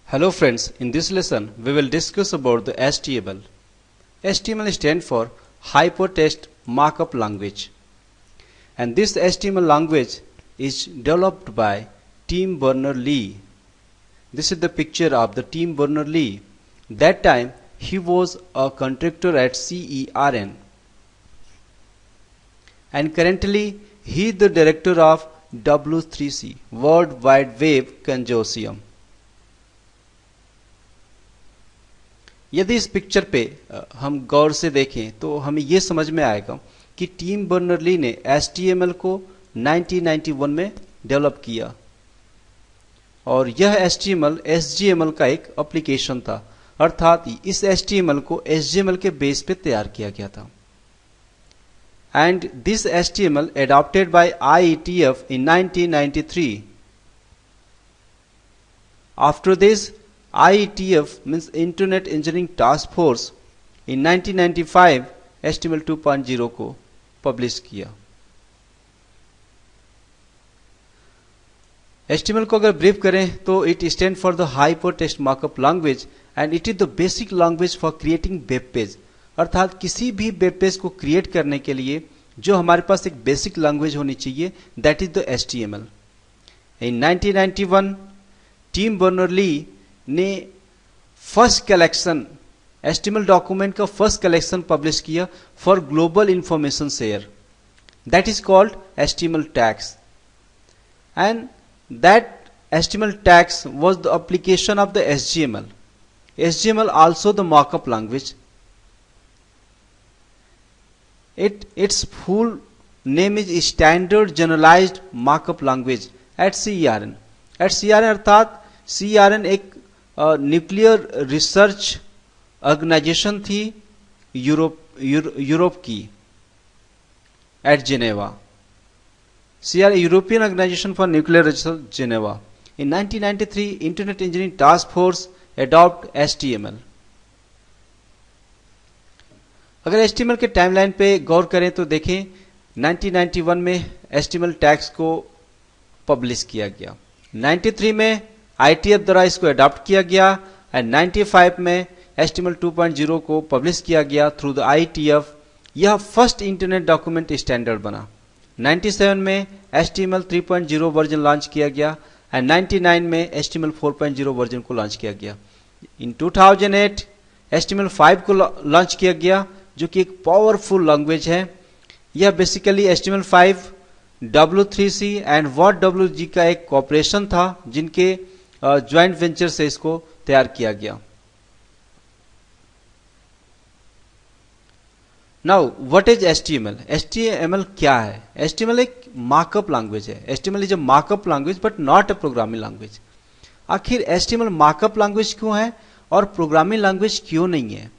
Hello friends, in this lesson we will discuss about the HTML. HTML stands for Hypertext Markup Language, and this HTML language is developed by Tim Berners-Lee. This is the picture of the Tim Berners-Lee. That time he was a contractor at CERN, and currently he is the director of W3C, World Wide Web Consortium. यदि इस picture पे हम गौर से देखें तो हमें यह समझ में आएगा कि टिम बर्नर्स-ली ने HTML को 1991 में डेवलप किया और यह HTML HGML का एक एप्लीकेशन था, अर्थात इस HTML को HGML के बेस पे तैयार किया गया था. And this HTML adopted by IETF in 1993. After this, IETF means Internet Engineering Task Force in 1995 HTML 2.0 को पब्लिश किया. HTML को अगर ब्रीफ करें तो it stand for the hypertext markup language and it is the basic language for creating web page. अर्थात किसी भी web page को क्रिएट करने के लिए जो हमारे पास एक बेसिक लैंग्वेज होनी चाहिए, that is the HTML. In 1991 Tim Berners Lee ने फर्स्ट कलेक्शन HTML डॉक्यूमेंट का फर्स्ट कलेक्शन पब्लिश किया for global information share, that is called HTML tags. And that HTML tags was the application of the HGML. HGML also the markup language. Its full name is Standard Generalized Markup Language at CERN. At CERN अर्थात CERN एक nuclear research organisation थी Europe की at Geneva. CERN European organisation for nuclear research Geneva. In 1993 internet engineering task force adopt HTML. अगर HTML के timeline पे गौर करें तो देखें 1991 में HTML टैग्स को पब्लिश किया गया. 93 में IETF द्वारा इसको अडॉप्ट किया गया एंड 95 में HTML 2.0 को पब्लिश किया गया थ्रू द IETF. यह फर्स्ट इंटरनेट डॉक्यूमेंट स्टैंडर्ड बना. 97 में HTML 3.0 वर्जन लॉन्च किया गया एंड 99 में HTML 4.0 वर्जन को लॉन्च किया गया. इन 2008 HTML 5 को लॉन्च किया गया जो कि एक पावरफुल लैंग्वेज है. यह basically HTML 5 W3C and WG का एक कॉपरेशन था जिनके ज्वाइंट वेंचर से इसको तैयार किया गया. Now what is HTML? HTML क्या है? HTML एक मार्कअप लैंग्वेज है. HTML is a markup language but not a programming language. आखिर HTML मार्कअप लैंग्वेज क्यों है और प्रोग्रामिंग लैंग्वेज क्यों नहीं है?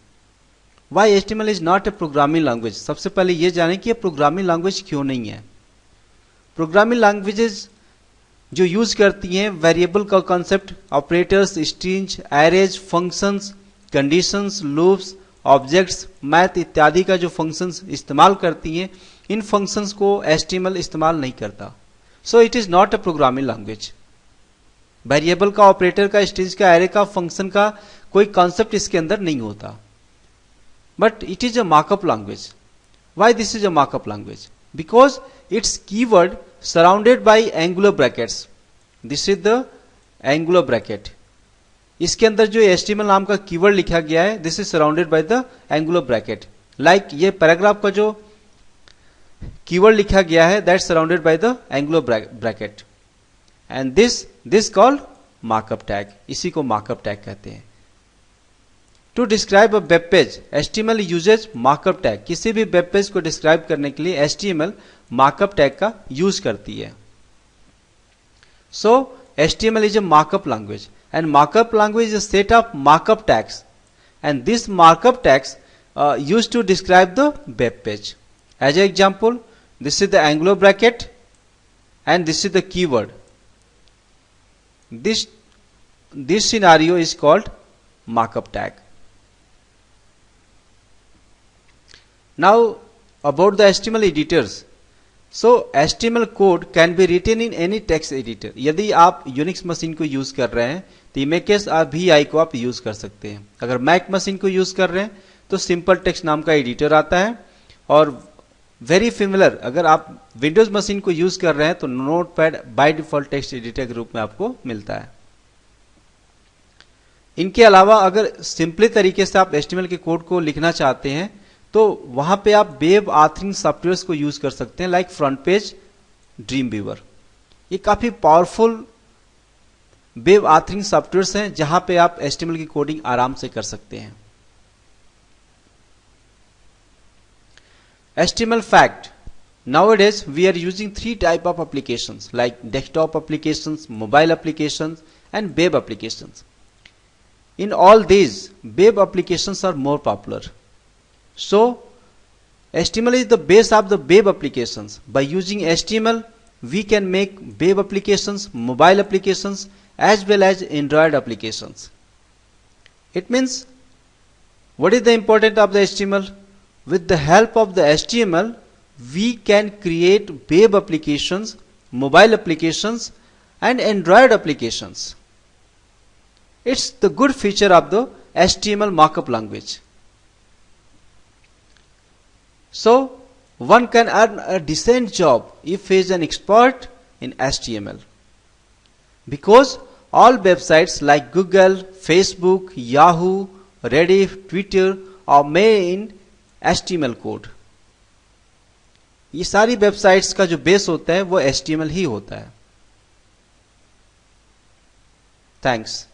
Why HTML is not a programming language? सबसे पहले ये जानें कि ये प्रोग्रामिंग लैंग्वेज क्यों नहीं है. प्रोग्रामिंग लैंग्वेजेस जो यूज करती हैं वेरिएबल का concept, operators, string, arrays, functions, conditions, loops, objects, math इत्यादि का जो फंक्शंस इस्तेमाल करती हैं, इन फंक्शंस को HTML इस्तेमाल नहीं करता. So it is not a programming language. Variable का, ऑपरेटर का, स्ट्रिंग का, एरे का, फंक्शन का कोई कॉन्सेप्ट इसके अंदर नहीं होता. But it is a markup language. Why this is a markup language? Because its keyword surrounded by angular brackets. This is the angular bracket. इसके अंदर जो HTML नाम का कीवर्ड लिखा गया है, this is surrounded by the angular bracket. Like ये paragraph का जो कीवर्ड लिखा गया है, that's surrounded by the angular bracket. And this called markup tag. इसी को markup tag कहते हैं. To describe a web page HTML uses markup tag. किसी भी वेब पेज को डिस्क्राइब करने के लिए HTML मार्कअप टैग का यूज करती है. So HTML is a markup language and markup language is a set of markup tags and this markup tags use to describe the web page. As a example, this is the angular bracket and this is the keyword. This scenario is called markup tag. Now about the HTML editors. So HTML code can be written in any text editor. यदि आप Unix machine को use कर रहे हैं तो इमेकेस VI को आप use कर सकते हैं। अगर मैक मशीन को यूज कर रहे हैं तो सिंपल टेक्स्ट नाम का एडिटर आता है, और वेरी सिमिलर अगर आप विंडोज मशीन को यूज कर रहे हैं तो notepad by default text editor के रूप में आपको मिलता है। इनके अलावा अगर सिंपली तरीके से आप HTML के कोड को लिखना चाहते हैं तो वहां पे आप वेब ऑथरिंग सॉफ्टवेयर्स को यूज कर सकते हैं, like FrontPage, Dreamweaver. ये काफी पावरफुल वेब ऑथरिंग सॉफ्टवेयर्स हैं जहां पे आप HTML की कोडिंग आराम से कर सकते हैं। HTML fact: nowadays we are using 3 type of applications like desktop applications, mobile applications and web applications. In all these, web applications are more popular. So HTML is the base of the web applications. By using HTML, we can make web applications, mobile applications as well as Android applications. It means, what is the importance of the HTML? With the help of the HTML, we can create web applications, mobile applications and Android applications. It's the good feature of the HTML markup language. So one can earn a decent job if he is an expert in HTML, because all websites like Google, Facebook, Yahoo, Reddit, Twitter are made in HTML code. ये सारी websites का जो base होता है वो HTML ही होता है। Thanks.